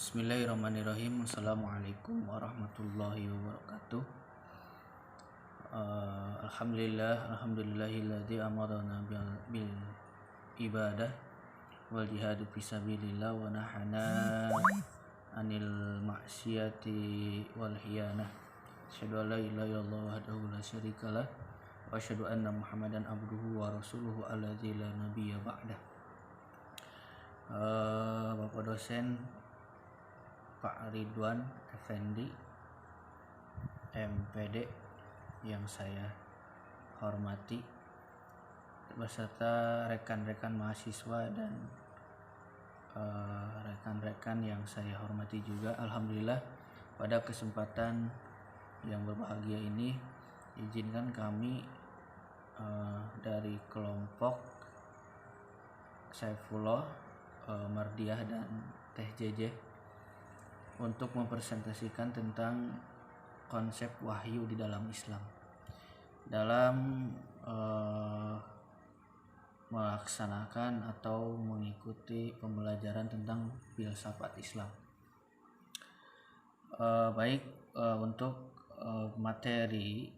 Bismillahirrahmanirrahim. Assalamualaikum warahmatullahi wabarakatuh. Alhamdulillahilladzi amarna bil ibadah wal jihadu fisabilillah wa nahana anil maksiati wal hiyanah. Asyhadu an la ilaha illallah wahdahu la syarikalah wa asyhadu anna Muhammadan abduhu wa rasuluhu alladzi la nabiyya ba'dah. Bapak dosen Pak Ridwan Effendi MPD yang saya hormati beserta rekan-rekan mahasiswa dan rekan-rekan yang saya hormati juga. Alhamdulillah pada kesempatan yang berbahagia ini izinkan kami dari kelompok Saifullah, Mardiah dan Teh JJ untuk mempresentasikan tentang konsep wahyu di dalam Islam dalam melaksanakan atau mengikuti pembelajaran tentang filsafat Islam. Untuk materi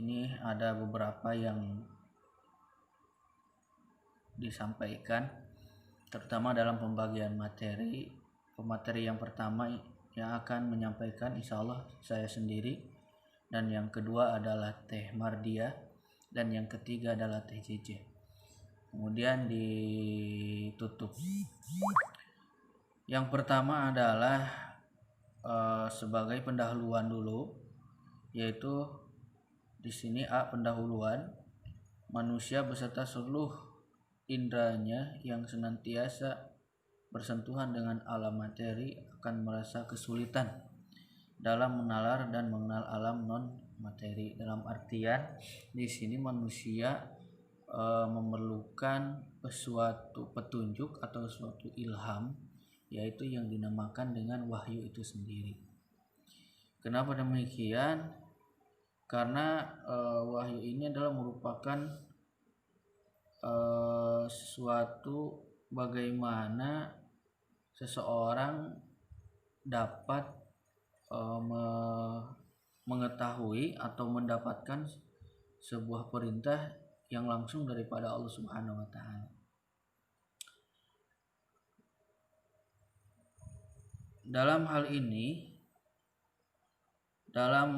ini ada beberapa yang disampaikan, terutama dalam pembagian materi. Pemateri yang pertama yang akan menyampaikan insya Allah saya sendiri, dan yang kedua adalah Teh Mardiah, dan yang ketiga adalah Teh JJ. Kemudian ditutup. Yang pertama adalah sebagai pendahuluan dulu, yaitu di sini pendahuluan. Manusia beserta seluruh indranya yang senantiasa bersentuhan dengan alam materi akan merasa kesulitan dalam menalar dan mengenal alam non materi. Dalam artian di sini manusia memerlukan suatu petunjuk atau suatu ilham, yaitu yang dinamakan dengan wahyu itu sendiri. Kenapa demikian? Karena wahyu ini adalah merupakan suatu bagaimana seseorang dapat mengetahui atau mendapatkan sebuah perintah yang langsung daripada Allah Subhanahu wa taala. Dalam hal ini, dalam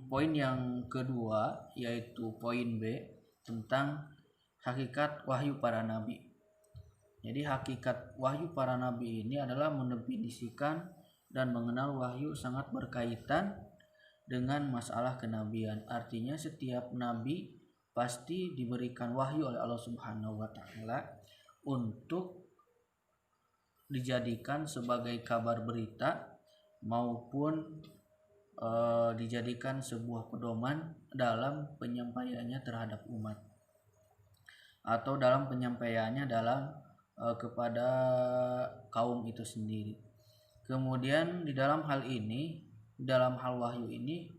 poin yang kedua, yaitu poin B tentang hakikat wahyu para nabi. Jadi hakikat wahyu para nabi ini adalah mendefinisikan dan mengenal wahyu sangat berkaitan dengan masalah kenabian. Artinya setiap nabi pasti diberikan wahyu oleh Allah Subhanahu wa taala untuk dijadikan sebagai kabar berita maupun dijadikan sebuah pedoman dalam penyampaiannya terhadap umat, atau dalam penyampaiannya kepada kaum itu sendiri. Kemudian di dalam hal wahyu ini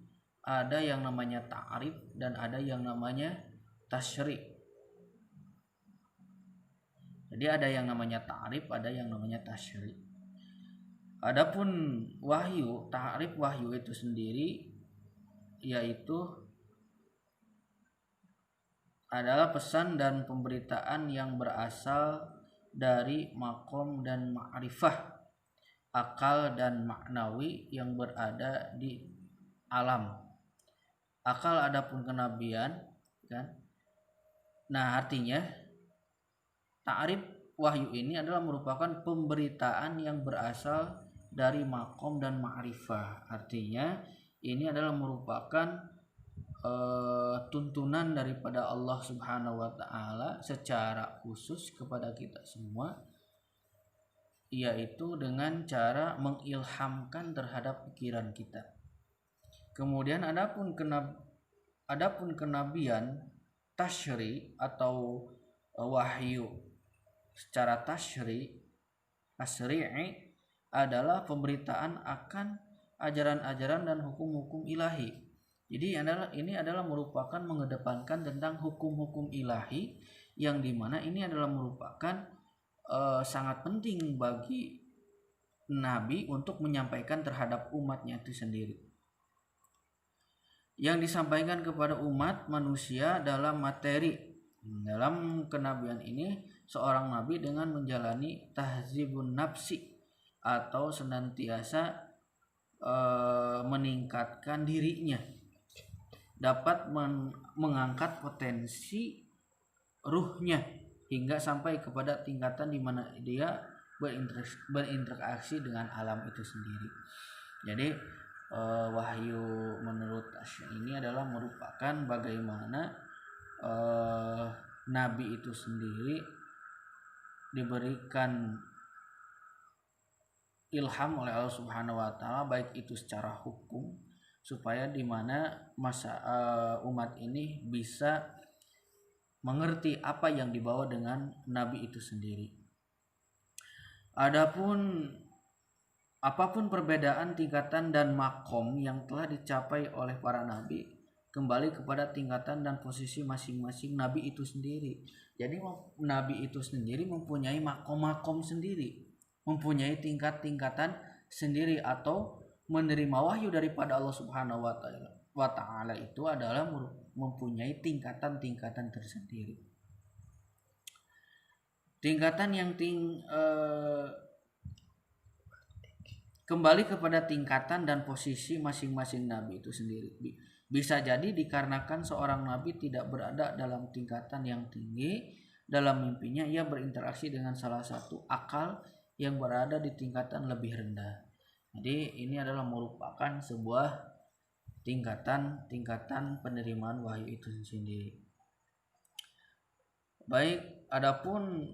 ada yang namanya ta'rif dan ada yang namanya tasyri'. Jadi ada yang namanya ta'rif, ada yang namanya tasyri'. Adapun wahyu, ta'rif wahyu itu sendiri yaitu adalah pesan dan pemberitaan yang berasal dari makom dan ma'rifah, akal dan maknawi yang berada di alam. Akal adapun kenabian, kan? Nah, artinya ta'rif wahyu ini adalah merupakan pemberitaan yang berasal dari makom dan ma'rifah. Artinya ini adalah merupakan tuntunan daripada Allah Subhanahu wa taala secara khusus kepada kita semua, yaitu dengan cara mengilhamkan terhadap pikiran kita. Kemudian adapun kenabian tasyri' atau wahyu secara tasyri'i adalah pemberitaan akan ajaran-ajaran dan hukum-hukum ilahi. Jadi ini adalah merupakan mengedepankan tentang hukum-hukum ilahi, yang dimana ini adalah merupakan sangat penting bagi nabi untuk menyampaikan terhadap umatnya itu sendiri. Yang disampaikan kepada umat manusia dalam materi. Dalam kenabian ini seorang nabi dengan menjalani tahzibun nafsi atau senantiasa meningkatkan dirinya, dapat mengangkat potensi ruhnya hingga sampai kepada tingkatan di mana dia berinteraksi dengan alam itu sendiri. Jadi wahyu menurut Asy'ari ini adalah merupakan bagaimana nabi itu sendiri diberikan ilham oleh Allah Subhanahu wa taala, baik itu secara hukum supaya di mana umat ini bisa mengerti apa yang dibawa dengan nabi itu sendiri. Adapun apapun perbedaan tingkatan dan makom yang telah dicapai oleh para nabi, kembali kepada tingkatan dan posisi masing-masing nabi itu sendiri. Jadi nabi itu sendiri mempunyai makom-makom sendiri, mempunyai tingkat-tingkatan sendiri, atau menerima wahyu daripada Allah Subhanahu wa taala itu adalah mempunyai tingkatan-tingkatan tersendiri. Tingkatan yang kembali kepada tingkatan dan posisi masing-masing nabi itu sendiri. Bisa jadi dikarenakan seorang nabi tidak berada dalam tingkatan yang tinggi, dalam mimpinya ia berinteraksi dengan salah satu akal yang berada di tingkatan lebih rendah. Jadi ini adalah merupakan sebuah tingkatan penerimaan wahyu itu sendiri. Baik, adapun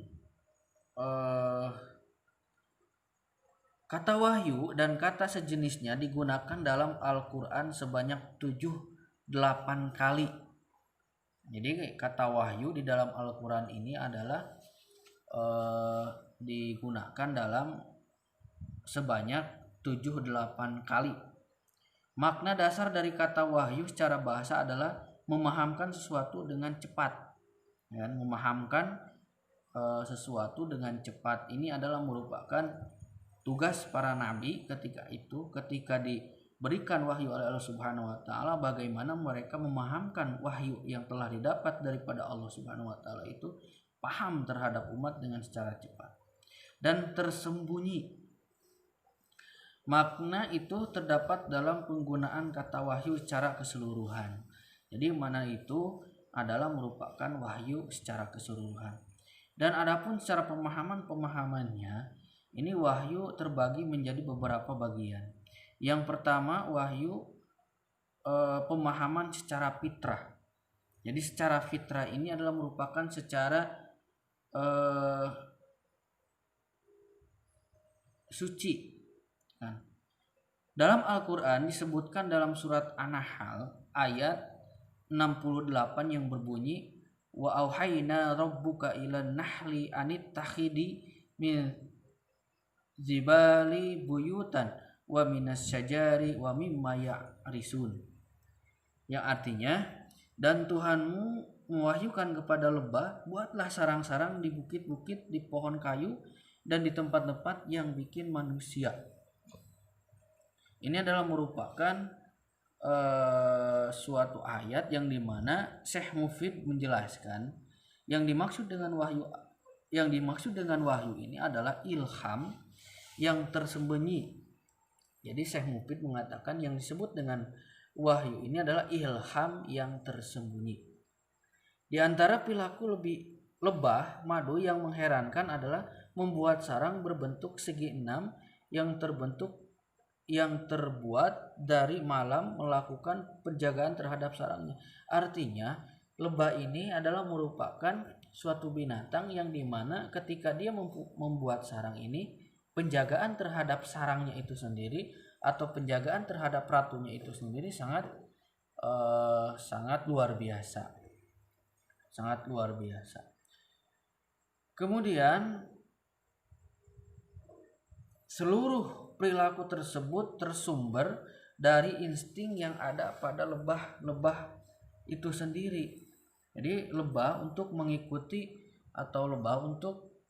kata wahyu dan kata sejenisnya digunakan dalam Al-Quran sebanyak 7-8 kali. Jadi kata wahyu di dalam Al-Quran ini adalah digunakan dalam sebanyak 7-8 kali. Makna dasar dari kata wahyu secara bahasa adalah memahamkan sesuatu dengan cepat. Memahamkan sesuatu dengan cepat ini adalah merupakan tugas para nabi ketika diberikan wahyu oleh Allah Subhanahu wa taala, bagaimana mereka memahamkan wahyu yang telah didapat daripada Allah Subhanahu wa taala itu paham terhadap umat dengan secara cepat dan tersembunyi. Makna itu terdapat dalam penggunaan kata wahyu secara keseluruhan. Jadi mana itu adalah merupakan wahyu secara keseluruhan. Dan adapun secara pemahamannya, ini wahyu terbagi menjadi beberapa bagian. Yang pertama, wahyu pemahaman secara fitrah. Jadi secara fitrah ini adalah merupakan secara suci. Dalam Al-Quran disebutkan dalam surat An-Nahl ayat 68 yang berbunyi, wa auhayna rabbuka ilan nahli anittakhidi min zibali buyutan wa minas syajari wa mimma ya'risun. Yang artinya, dan Tuhanmu mewahyukan kepada lebah, buatlah sarang-sarang di bukit-bukit, di pohon kayu, dan di tempat-tempat yang bikin manusia. Ini adalah merupakan suatu ayat yang dimana Syekh Mufid menjelaskan yang dimaksud dengan wahyu ini adalah ilham yang tersembunyi. Jadi Syekh Mufid mengatakan yang disebut dengan wahyu ini adalah ilham yang tersembunyi. Di antara perilaku lebah madu yang mengherankan adalah membuat sarang berbentuk segi enam yang terbuat dari malam melakukan penjagaan terhadap sarangnya. Artinya lebah ini adalah merupakan suatu binatang yang dimana ketika dia membuat sarang ini, penjagaan terhadap sarangnya itu sendiri atau penjagaan terhadap ratunya itu sendiri sangat luar biasa. Sangat luar biasa. Kemudian seluruh perilaku tersebut tersumber dari insting yang ada pada lebah itu sendiri. Jadi lebah untuk mengikuti atau lebah untuk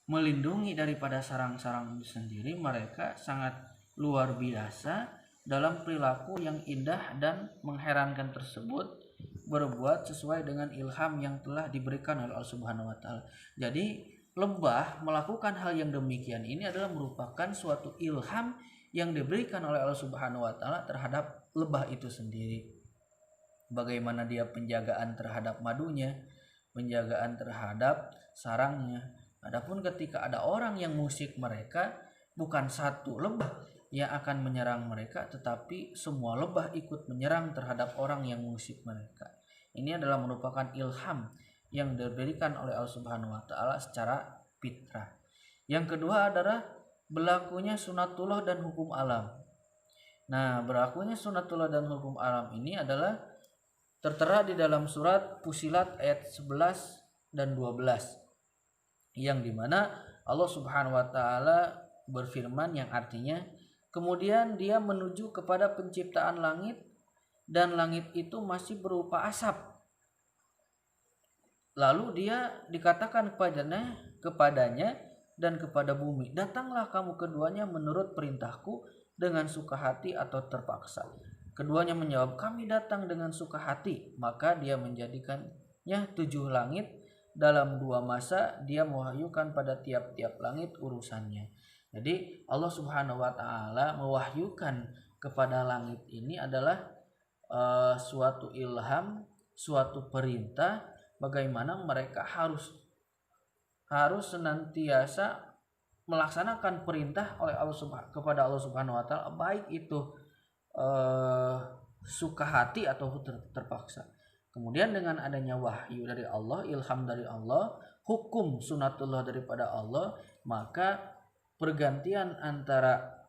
melindungi daripada sarang-sarang sendiri, mereka sangat luar biasa dalam perilaku yang indah dan mengherankan tersebut, berbuat sesuai dengan ilham yang telah diberikan oleh Allah Subhanahu wa taala. Jadi lebah melakukan hal yang demikian ini adalah merupakan suatu ilham yang diberikan oleh Allah Subhanahu wa taala terhadap lebah itu sendiri. Bagaimana dia penjagaan terhadap madunya, penjagaan terhadap sarangnya. Adapun ketika ada orang yang musik mereka, bukan satu lebah yang akan menyerang mereka, tetapi semua lebah ikut menyerang terhadap orang yang musik mereka. Ini adalah merupakan ilham yang diberikan oleh Allah Subhanahu wa taala secara fitrah. Yang kedua adalah berlakunya sunatullah dan hukum alam. Nah, berlakunya sunatullah dan hukum alam ini adalah tertera di dalam surat Fussilat ayat 11 dan 12, yang dimana Allah Subhanahu wa taala berfirman yang artinya, kemudian dia menuju kepada penciptaan langit, dan langit itu masih berupa asap. Lalu dia dikatakan kepadanya dan kepada bumi, datanglah kamu keduanya menurut perintahku dengan suka hati atau terpaksa. Keduanya menjawab, kami datang dengan suka hati. Maka dia menjadikannya 7 langit. Dalam 2 masa dia mewahyukan pada tiap-tiap langit urusannya. Jadi Allah Subhanahu wa taala mewahyukan kepada langit ini adalah suatu ilham, suatu perintah bagaimana mereka harus senantiasa melaksanakan perintah oleh kepada Allah Subhanahu wa taala, baik itu suka hati atau terpaksa. Kemudian dengan adanya wahyu dari Allah, ilham dari Allah, hukum sunatullah daripada Allah, maka pergantian antara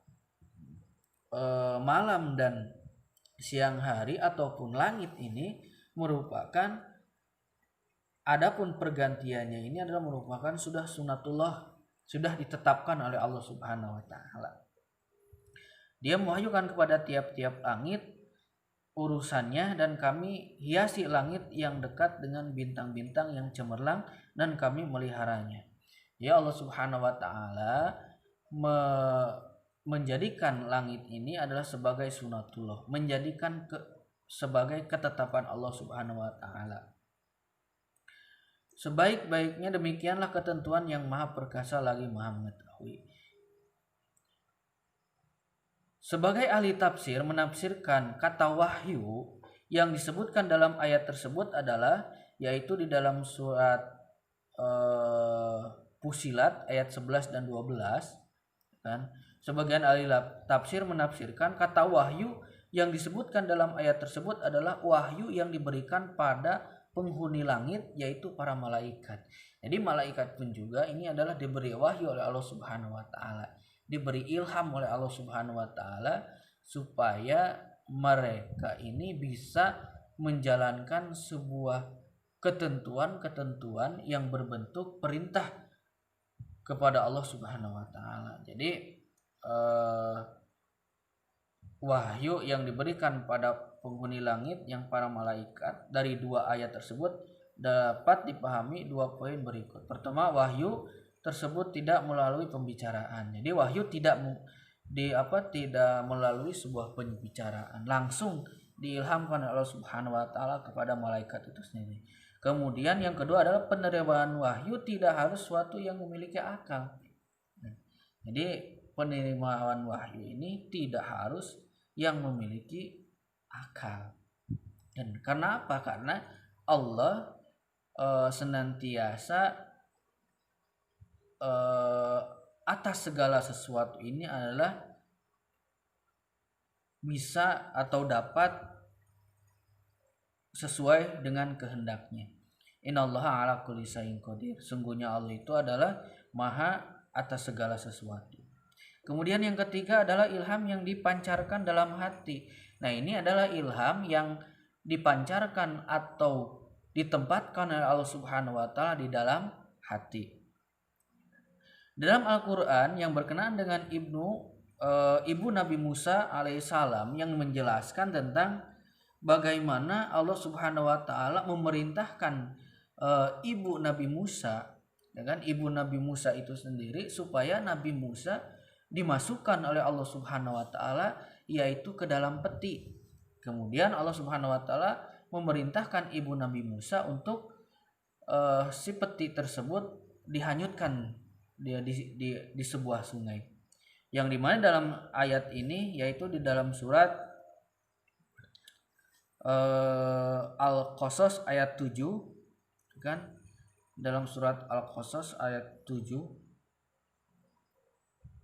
malam dan siang hari ataupun langit ini merupakan, adapun pergantiannya ini adalah merupakan sudah sunatullah, sudah ditetapkan oleh Allah Subhanahu wa taala. Dia mewahyukan kepada tiap-tiap langit urusannya, dan kami hiasi langit yang dekat dengan bintang-bintang yang cemerlang dan kami meliharanya. Ya, Allah Subhanahu wa taala menjadikan langit ini adalah sebagai sunatullah, menjadikan sebagai ketetapan Allah Subhanahu wa taala. Sebaik-baiknya demikianlah ketentuan yang Maha Perkasa lagi Maha Mengetahui. Sebagai ahli tafsir, menafsirkan kata wahyu yang disebutkan dalam ayat tersebut adalah, yaitu di dalam surat Fussilat ayat 11 dan 12 kan. Sebagian ahli tafsir menafsirkan kata wahyu yang disebutkan dalam ayat tersebut adalah wahyu yang diberikan pada penghuni langit, yaitu para malaikat. Jadi malaikat pun juga ini adalah diberi wahyu oleh Allah Subhanahu wa taala, diberi ilham oleh Allah Subhanahu wa taala supaya mereka ini bisa menjalankan sebuah ketentuan-ketentuan yang berbentuk perintah kepada Allah Subhanahu wa taala. Jadi wahyu yang diberikan pada penghuni langit yang para malaikat dari 2 ayat tersebut dapat dipahami 2 poin berikut. Pertama, wahyu tersebut tidak melalui pembicaraan. Jadi wahyu tidak melalui sebuah pembicaraan, langsung diilhamkan oleh Allah Subhanahu wa taala kepada malaikat itu sendiri. Kemudian yang kedua adalah penerimaan wahyu tidak harus suatu yang memiliki akal. Jadi penerimaan wahyu ini tidak harus yang memiliki akal. Dan karena apa? Karena Allah senantiasa atas segala sesuatu ini adalah bisa atau dapat sesuai dengan kehendaknya. Innallaha ala kulli syai'in qadir. Sungguhnya Allah itu adalah maha atas segala sesuatu. Kemudian yang ketiga adalah ilham yang dipancarkan dalam hati. Nah, ini adalah ilham yang dipancarkan atau ditempatkan oleh Allah Subhanahu wa taala di dalam hati. Dalam Al-Quran yang berkenaan dengan ibu Nabi Musa alaihissalam yang menjelaskan tentang bagaimana Allah Subhanahu wa taala memerintahkan ibu Nabi Musa ya kan, ibu Nabi Musa itu sendiri, supaya Nabi Musa dimasukkan oleh Allah Subhanahu wa taala yaitu ke dalam peti. Kemudian Allah Subhanahu wa taala memerintahkan ibu Nabi Musa untuk si peti tersebut dihanyutkan di sebuah sungai. Yang dimana dalam ayat ini yaitu di dalam surat Al-Qasas ayat 7, kan, dalam surat Al-Qasas ayat 7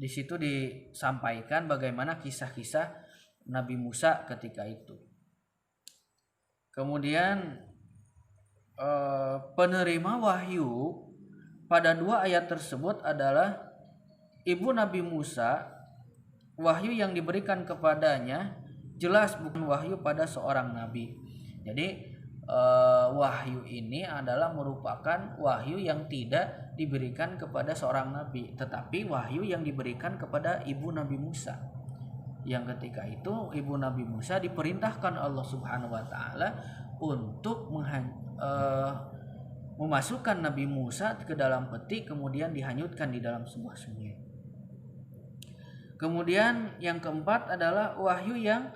di situ disampaikan bagaimana kisah-kisah Nabi Musa ketika itu. Kemudian penerima wahyu pada 2 ayat tersebut adalah ibu Nabi Musa. Wahyu yang diberikan kepadanya jelas bukan wahyu pada seorang nabi. Jadi wahyu ini adalah merupakan wahyu yang tidak diberikan kepada seorang nabi, tetapi wahyu yang diberikan kepada ibu Nabi Musa, yang ketika itu ibu Nabi Musa diperintahkan Allah Subhanahu wa taala untuk memasukkan Nabi Musa ke dalam peti, kemudian dihanyutkan di dalam sebuah sungai. Kemudian yang keempat adalah wahyu yang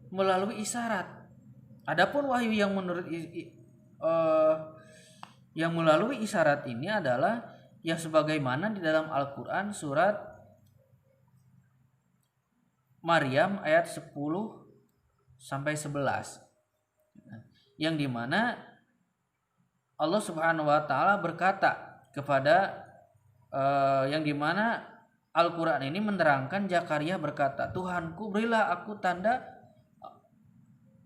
melalui isyarat. Adapun wahyu yang yang melalui isyarat ini adalah yang sebagaimana di dalam Al-Qur'an surat Maryam ayat 10 sampai 11. Yang dimana Allah Subhanahu wa taala berkata kepada yang dimana Al-Quran ini menerangkan Zakaria berkata, Tuhanku berilah aku tanda.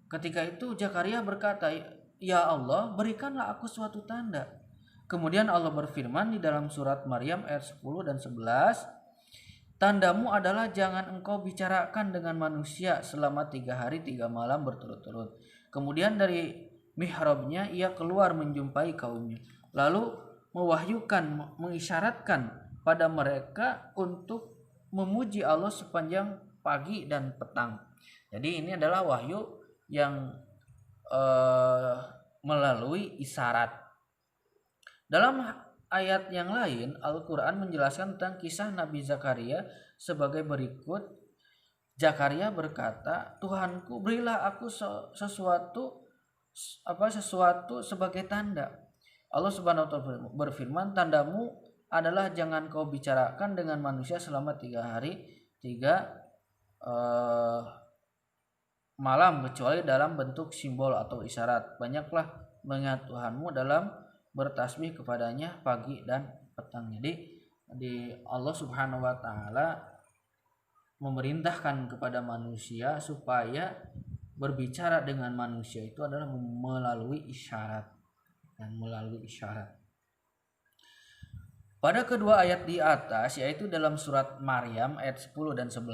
Ketika itu Zakaria berkata, ya Allah berikanlah aku suatu tanda. Kemudian Allah berfirman di dalam surat Maryam ayat 10 dan 11, tandamu adalah jangan engkau bicarakan dengan manusia selama 3 hari 3 malam berturut-turut. Kemudian dari mihrabnya ia keluar menjumpai kaumnya, lalu mewahyukan, mengisyaratkan pada mereka untuk memuji Allah sepanjang pagi dan petang. Jadi ini adalah wahyu yang melalui isyarat. Dalam ayat yang lain Al-Quran menjelaskan tentang kisah Nabi Zakaria sebagai berikut. Zakaria berkata, Tuhanku berilah aku sesuatu sebagai tanda. Allah Subhanahu wa taala berfirman, tandamu adalah jangan kau bicarakan dengan manusia selama 3 hari 3 malam kecuali dalam bentuk simbol atau isyarat. Banyaklah mengingat Tuhanmu dalam bertasbih kepadanya pagi dan petang. Jadi Allah Subhanahu wa taala memerintahkan kepada manusia supaya berbicara dengan manusia itu adalah melalui isyarat dan melalui isyarat. Pada kedua ayat di atas, yaitu dalam surat Maryam ayat 10 dan 11,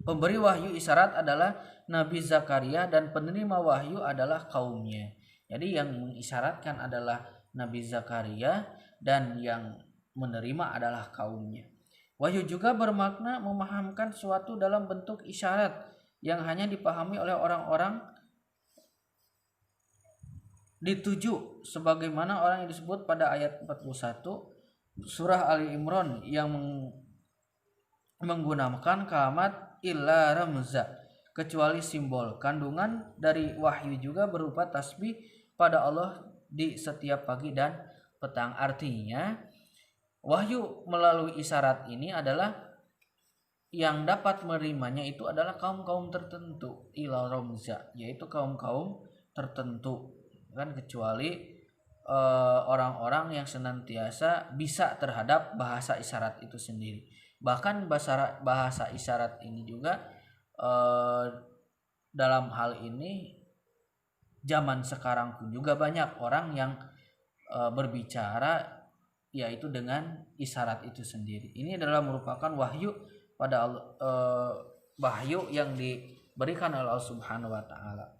pemberi wahyu isyarat adalah Nabi Zakaria dan penerima wahyu adalah kaumnya. Jadi yang mengisyaratkan adalah Nabi Zakaria dan yang menerima adalah kaumnya. Wahyu juga bermakna memahamkan suatu dalam bentuk isyarat yang hanya dipahami oleh orang-orang dituju, sebagaimana orang yang disebut pada ayat 41 surah Ali Imran yang menggunakan kalimat illa ramza, kecuali simbol. Kandungan dari wahyu juga berupa tasbih pada Allah di setiap pagi dan petang. Artinya wahyu melalui isyarat ini adalah yang dapat menerimanya itu adalah kaum-kaum tertentu, illa ramza, yaitu kaum-kaum tertentu, kan, kecuali orang-orang yang senantiasa bisa terhadap bahasa isyarat itu sendiri. Bahkan bahasa isyarat ini juga dalam hal ini zaman sekarang pun juga banyak orang yang berbicara yaitu dengan isyarat itu sendiri. Ini adalah merupakan wahyu pada wahyu yang diberikan oleh Allah Subhanahu wa taala.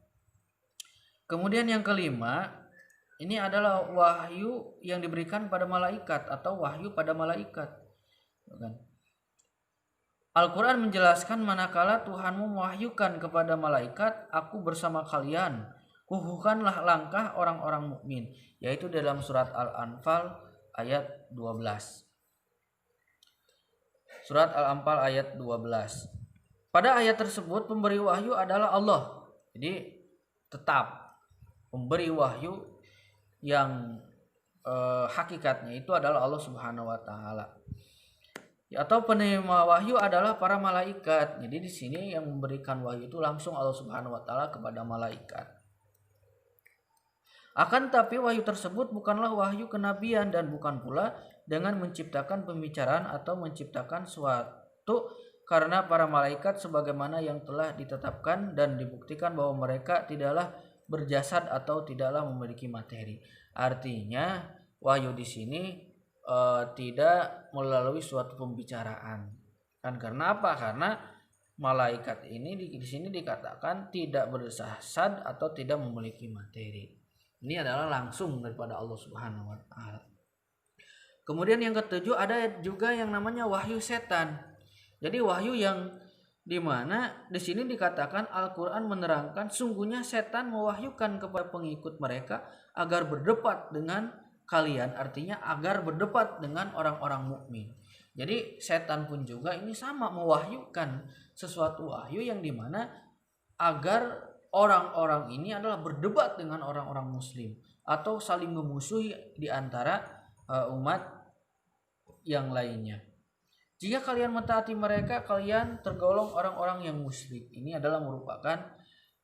Kemudian yang kelima, ini adalah wahyu yang diberikan pada malaikat atau wahyu pada malaikat. Al-Quran menjelaskan manakala Tuhanmu mewahyukan kepada malaikat, aku bersama kalian, kukuhkanlah langkah orang-orang mukmin, yaitu dalam surat Al-Anfal ayat 12. Surat Al-Anfal ayat 12. Pada ayat tersebut pemberi wahyu adalah Allah. Jadi tetap pemberi wahyu yang hakikatnya itu adalah Allah Subhanahu wa taala. Atau penerima wahyu adalah para malaikat. Jadi di sini yang memberikan wahyu itu langsung Allah Subhanahu wa taala kepada malaikat. Akan tapi wahyu tersebut bukanlah wahyu kenabian dan bukan pula dengan menciptakan pembicaraan atau menciptakan suatu, karena para malaikat sebagaimana yang telah ditetapkan dan dibuktikan bahwa mereka tidaklah berjasad atau tidaklah memiliki materi. Artinya wahyu di sini tidak melalui suatu pembicaraan. Kan karena apa? Karena malaikat ini di sini dikatakan tidak berjasad atau tidak memiliki materi. Ini adalah langsung daripada Allah Subhanahu wa taala. Kemudian yang ketujuh ada juga yang namanya wahyu setan. Jadi wahyu yang dimana di sini dikatakan Al-Quran menerangkan sungguhnya setan mewahyukan kepada pengikut mereka agar berdebat dengan kalian, artinya agar berdebat dengan orang-orang mukmin. Jadi setan pun juga ini sama mewahyukan sesuatu wahyu yang dimana agar orang-orang ini adalah berdebat dengan orang-orang muslim atau saling memusuhi di antara umat yang lainnya. Jika kalian mentaati mereka, kalian tergolong orang-orang yang musyrik. Ini adalah merupakan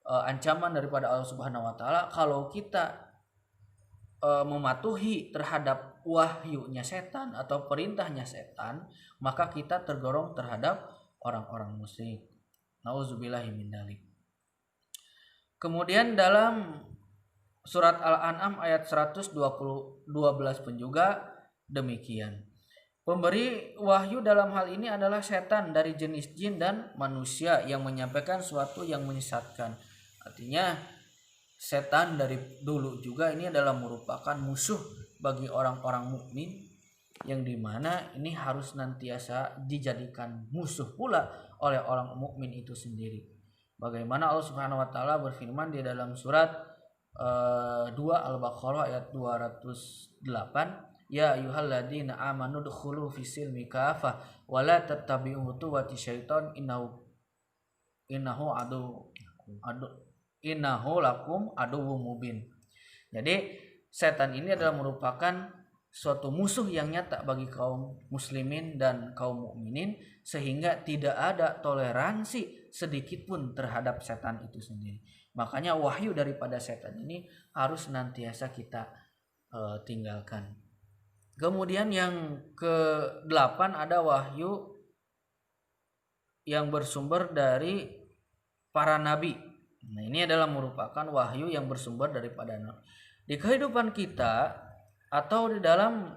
ancaman daripada Allah Subhanahu wa taala. Kalau kita mematuhi terhadap wahyunya setan atau perintahnya setan, maka kita tergolong terhadap orang-orang musyrik. Nauzubillahi min dzalik. Kemudian dalam surat Al-An'am ayat 112 pun juga demikian. Pemberi wahyu dalam hal ini adalah setan dari jenis jin dan manusia yang menyampaikan sesuatu yang menyesatkan. Artinya setan dari dulu juga ini adalah merupakan musuh bagi orang-orang mukmin, yang dimana ini harus nantiasa dijadikan musuh pula oleh orang mukmin itu sendiri. Bagaimana Allah Subhanahu wa taala berfirman di dalam surat 2 Al-Baqarah ayat 208, ya ayyuhalladzina amanu dkhulu fisilmi kafah wa la tattabi'u khutuwati syaiton innahu lakum aduwwum mubin. Jadi setan ini adalah merupakan suatu musuh yang nyata bagi kaum muslimin dan kaum mukminin, sehingga tidak ada toleransi sedikit pun terhadap setan itu sendiri. Makanya wahyu daripada setan ini harus nantiasa kita tinggalkan. Kemudian yang ke-8 ada wahyu yang bersumber dari para nabi. Nah, ini adalah merupakan wahyu yang bersumber daripada nabi. Di kehidupan kita atau di dalam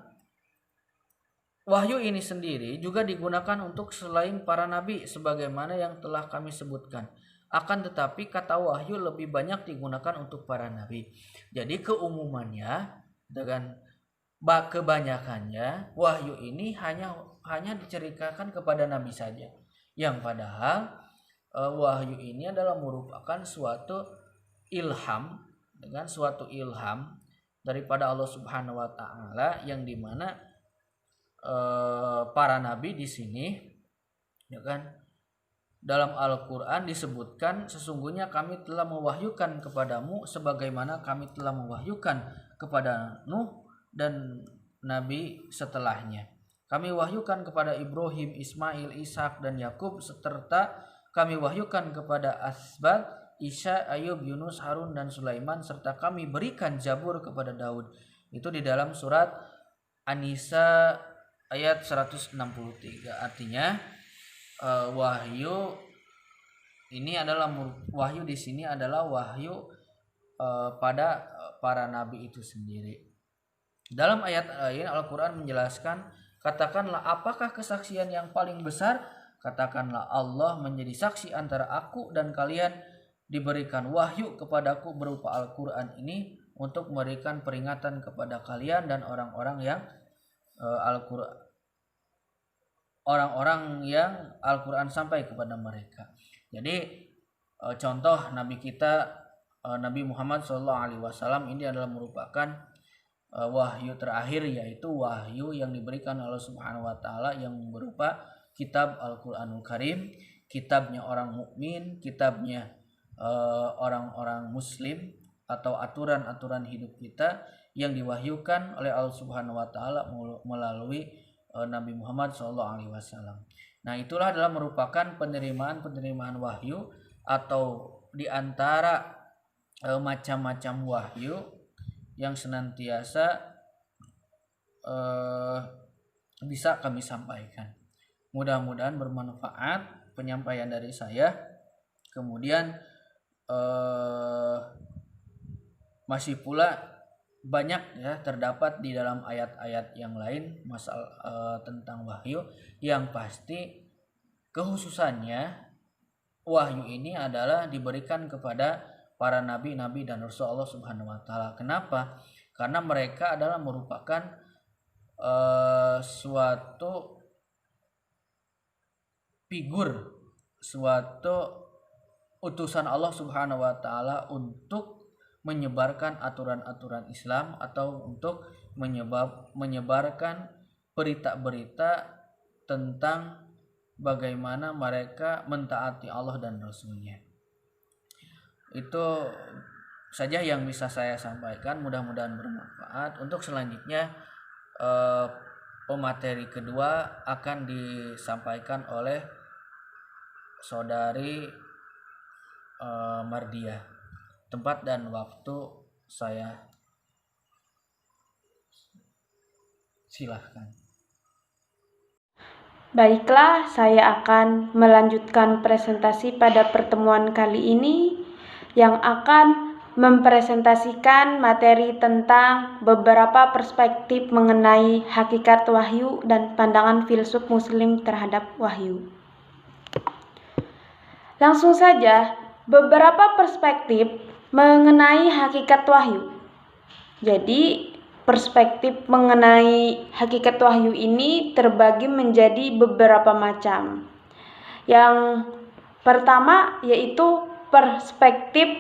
wahyu ini sendiri juga digunakan untuk selain para nabi sebagaimana yang telah kami sebutkan. Akan tetapi kata wahyu lebih banyak digunakan untuk para nabi. Jadi keumumannya dengan kebanyakannya wahyu ini hanya diceritakan kepada nabi saja, yang padahal wahyu ini adalah merupakan suatu ilham daripada Allah Subhanahu wa taala, yang dimana para nabi di sini ya kan dalam Al-Quran disebutkan sesungguhnya kami telah mewahyukan kepadamu sebagaimana kami telah mewahyukan kepada Nuh dan nabi setelahnya. Kami wahyukan kepada Ibrahim, Ismail, Ishak dan Yakub, serta kami wahyukan kepada Asbat, Isya, Ayub, Yunus, Harun dan Sulaiman, serta kami berikan Zabur kepada Daud. Itu di dalam surat An-Nisa ayat 163. Artinya wahyu ini adalah wahyu di sini adalah wahyu pada para nabi itu sendiri. Dalam ayat lain Al-Quran menjelaskan, katakanlah apakah kesaksian yang paling besar? Katakanlah Allah menjadi saksi antara aku dan kalian, diberikan wahyu kepadaku berupa Al-Quran ini untuk memberikan peringatan kepada kalian dan orang-orang yang Al-Quran sampai kepada mereka. Jadi contoh nabi kita Nabi Muhammad SAW ini adalah merupakan wahyu terakhir, yaitu wahyu yang diberikan Allah Subhanahu wa taala yang berupa kitab Al-Qur'anul Karim, kitabnya orang mukmin, kitabnya orang-orang muslim, atau aturan-aturan hidup kita yang diwahyukan oleh Allah Subhanahu wa taala melalui Nabi Muhammad SAW. Nah, itulah adalah merupakan penerimaan wahyu, atau di antara macam-macam wahyu yang senantiasa bisa kami sampaikan. Mudah-mudahan bermanfaat penyampaian dari saya. Kemudian masih pula banyak ya terdapat di dalam ayat-ayat yang lain masalah tentang wahyu, yang pasti khususannya wahyu ini adalah diberikan kepada para nabi-nabi dan rasul Allah Subhanahu wa taala. Kenapa? Karena mereka adalah merupakan suatu figur, suatu utusan Allah Subhanahu wa taala untuk menyebarkan aturan-aturan Islam, atau untuk menyebarkan berita-berita tentang bagaimana mereka mentaati Allah dan Rasul-Nya. Itu saja yang bisa saya sampaikan, mudah-mudahan bermanfaat. Untuk selanjutnya pemateri kedua akan disampaikan oleh saudari Mardiah. Tempat dan waktu saya silahkan. Baiklah, saya akan melanjutkan presentasi pada pertemuan kali ini yang akan mempresentasikan materi tentang beberapa perspektif mengenai hakikat wahyu dan pandangan filsuf muslim terhadap wahyu. Langsung saja, beberapa perspektif mengenai hakikat wahyu. Jadi, perspektif mengenai hakikat wahyu ini terbagi menjadi beberapa macam. Yang pertama yaitu perspektif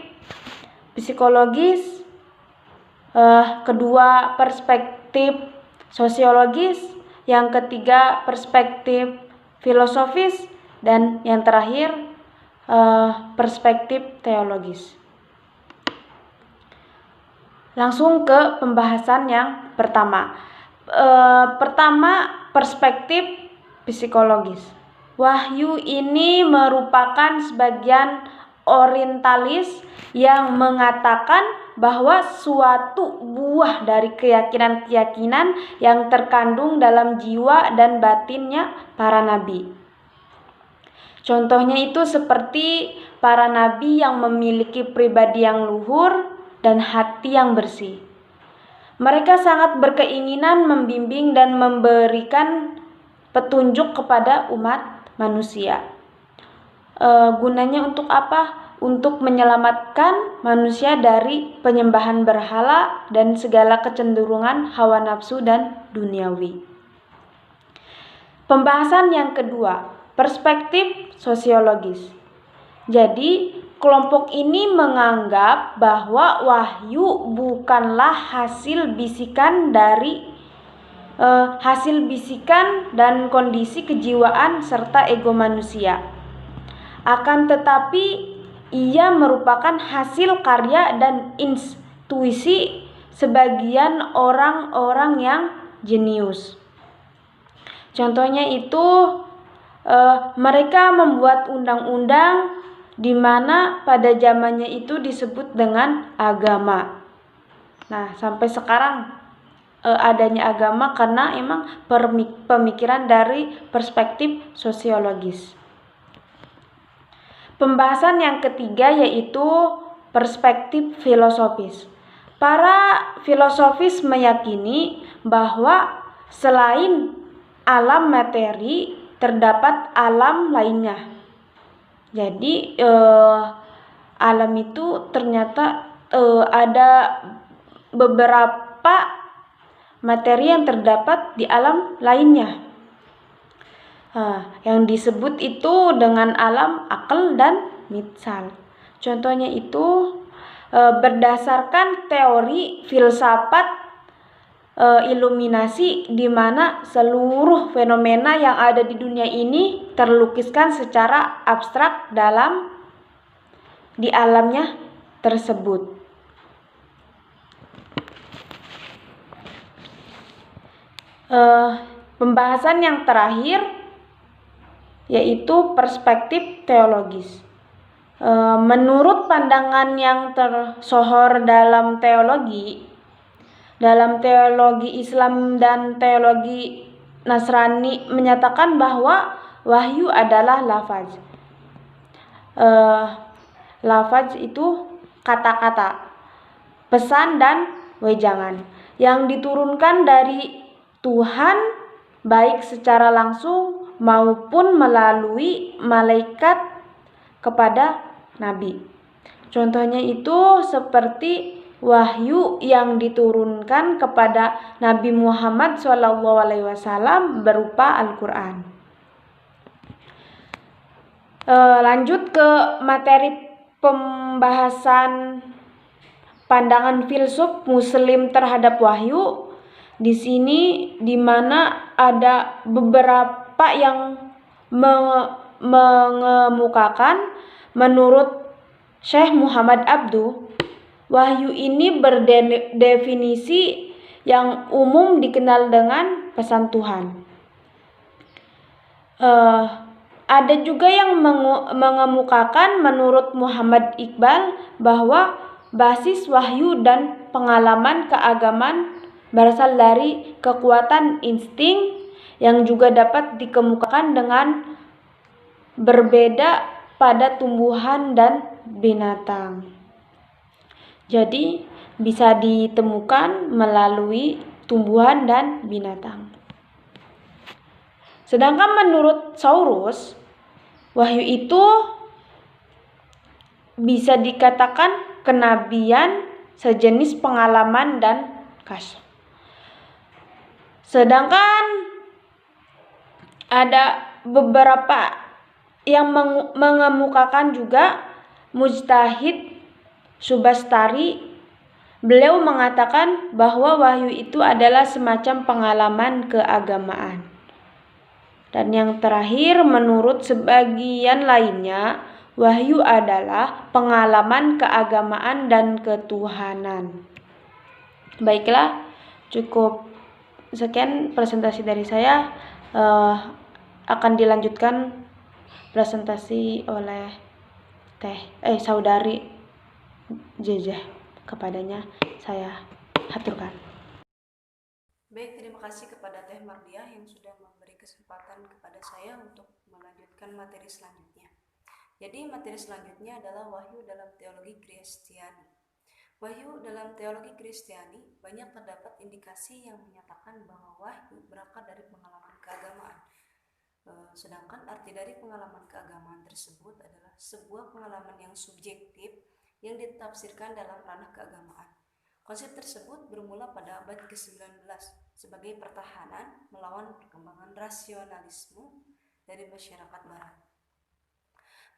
psikologis, kedua perspektif sosiologis, yang ketiga perspektif filosofis, dan yang terakhir perspektif teologis. Langsung ke pembahasan yang pertama. Pertama, perspektif psikologis. Wahyu ini merupakan sebagian orientalis yang mengatakan bahwa suatu buah dari keyakinan-keyakinan yang terkandung dalam jiwa dan batinnya para nabi. Contohnya itu seperti para nabi yang memiliki pribadi yang luhur dan hati yang bersih. Mereka sangat berkeinginan membimbing dan memberikan petunjuk kepada umat manusia. Gunanya untuk apa? Untuk menyelamatkan manusia dari penyembahan berhala dan segala kecenderungan hawa nafsu dan duniawi. Pembahasan yang kedua, perspektif sosiologis. Jadi, kelompok ini menganggap bahwa wahyu bukanlah hasil bisikan dan kondisi kejiwaan serta ego manusia. Akan tetapi ia merupakan hasil karya dan intuisi sebagian orang-orang yang jenius. Contohnya itu mereka membuat undang-undang di mana pada zamannya itu disebut dengan agama. Nah, sampai sekarang adanya agama karena emang pemikiran dari perspektif sosiologis. Pembahasan yang ketiga yaitu perspektif filosofis. Para filosofis meyakini bahwa selain alam materi terdapat alam lainnya. Jadi alam itu ternyata ada beberapa materi yang terdapat di alam lainnya. Yang disebut itu dengan alam akal dan mitsal. Contohnya itu berdasarkan teori filsafat iluminasi, di mana seluruh fenomena yang ada di dunia ini terlukiskan secara abstrak di alamnya tersebut. Pembahasan yang terakhir yaitu perspektif teologis. Menurut pandangan yang tersohor dalam teologi Islam dan teologi Nasrani menyatakan bahwa wahyu adalah lafaz. Lafaz itu kata-kata, pesan dan wejangan yang diturunkan dari Tuhan, baik secara langsung maupun melalui malaikat kepada nabi. Contohnya itu seperti wahyu yang diturunkan kepada Nabi Muhammad SAW berupa Al-Quran. Lanjut ke materi pembahasan pandangan filsuf Muslim terhadap wahyu. Di sini di mana ada beberapa yang mengemukakan, menurut Syekh Muhammad Abduh, wahyu ini berdefinisi yang umum dikenal dengan pesan Tuhan. Ada juga yang mengemukakan, menurut Muhammad Iqbal, bahwa basis wahyu dan pengalaman keagamaan berasal dari kekuatan insting yang juga dapat dikemukakan dengan berbeda pada tumbuhan dan binatang. Jadi bisa ditemukan melalui tumbuhan dan binatang. Sedangkan menurut Saurus, wahyu itu bisa dikatakan kenabian sejenis pengalaman dan kasyaf. Sedangkan ada beberapa yang mengemukakan juga Mujtahid Subastari. Beliau mengatakan bahwa wahyu itu adalah semacam pengalaman keagamaan. Dan yang terakhir, menurut sebagian lainnya, wahyu adalah pengalaman keagamaan dan ketuhanan. Baiklah, cukup sekian presentasi dari saya. Akan dilanjutkan presentasi oleh saudari Jejeh. Kepadanya saya haturkan. Baik, terima kasih kepada Teh Mardiah yang sudah memberi kesempatan kepada saya untuk melanjutkan materi selanjutnya. Jadi materi selanjutnya adalah wahyu dalam teologi Kristiani. Wahyu dalam teologi Kristiani banyak terdapat indikasi yang menyatakan bahwa wahyu berangkat dari pengalaman keagamaan. Sedangkan arti dari pengalaman keagamaan tersebut adalah sebuah pengalaman yang subjektif yang ditafsirkan dalam ranah keagamaan. Konsep tersebut bermula pada abad ke-19 sebagai pertahanan melawan perkembangan rasionalisme dari masyarakat barat.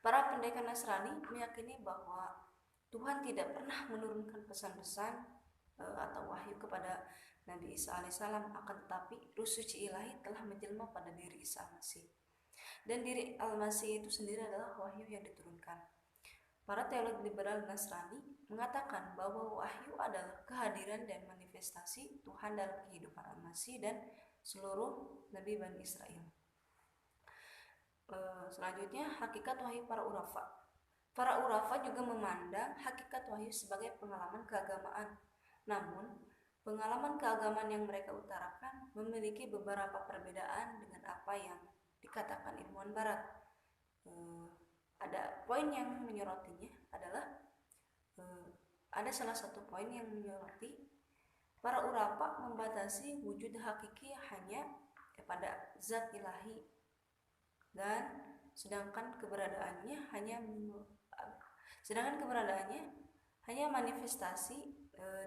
Para pendekar Nasrani meyakini bahwa Tuhan tidak pernah menurunkan pesan-pesan atau wahyu kepada Nabi Isa alaihissalam, akan tetapi Ruh Suci Ilahi telah menjelma pada diri Isa Al-Masih. Dan diri Al-Masih itu sendiri adalah wahyu yang diturunkan. Para teolog liberal Nasrani mengatakan bahwa wahyu adalah kehadiran dan manifestasi Tuhan dalam kehidupan Al-Masih dan seluruh Nabi Bani Israel. Selanjutnya, hakikat wahyu para urafa. Para urafa juga memandang hakikat wahyu sebagai pengalaman keagamaan. Namun, pengalaman keagamaan yang mereka utarakan memiliki beberapa perbedaan dengan apa yang dikatakan ilmuwan barat. Ada poin yang menyorotinya adalah ada salah satu poin yang menyoroti para urafa membatasi wujud hakiki hanya pada zat ilahi, dan sedangkan keberadaannya hanya manifestasi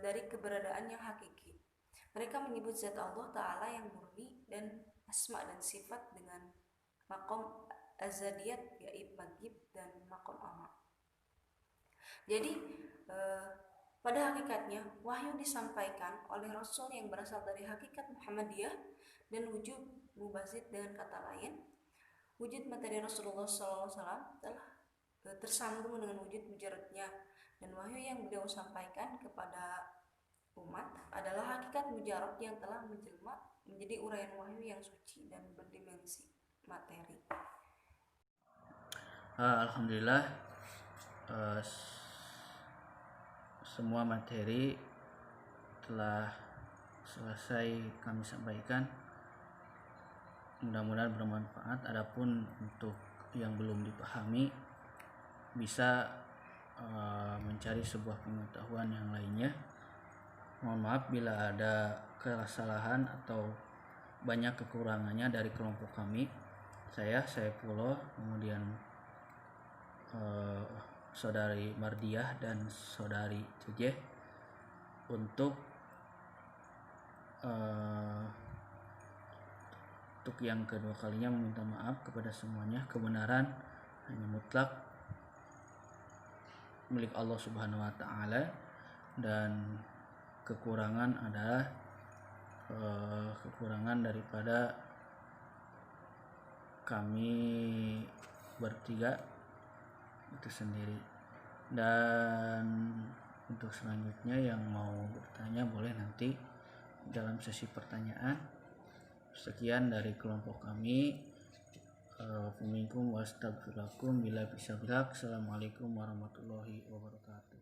dari keberadaan yang hakiki. Mereka menyebut zat Allah Ta'ala yang murni dan asma dan sifat dengan makom azadiyat, gaib, magib, dan makom ama. Jadi pada hakikatnya wahyu disampaikan oleh Rasul yang berasal dari hakikat Muhammadiyah dan wujud mubazid. Dengan kata lain, wujud materi Rasulullah SAW telah tersambung dengan wujud mujaradnya, dan wahyu yang beliau sampaikan kepada umat adalah hakikat mujarad yang telah menjelma menjadi uraian wahyu yang suci dan berdimensi materi. Alhamdulillah, semua materi telah selesai kami sampaikan. Mudah-mudahan bermanfaat. Adapun untuk yang belum dipahami bisa mencari sebuah pengetahuan yang lainnya. Mohon maaf bila ada kesalahan atau banyak kekurangannya dari kelompok kami. Saya Saifullah, kemudian saudari Mardiah dan saudari Cece, untuk yang kedua kalinya meminta maaf kepada semuanya. Kebenaran hanya mutlak milik Allah Subhanahu wa Ta'ala, dan kekurangan adalah kekurangan daripada kami bertiga itu sendiri. Dan untuk selanjutnya yang mau bertanya boleh nanti dalam sesi pertanyaan. Sekian dari kelompok kami. Assalamualaikum warahmatullahi wabarakatuh.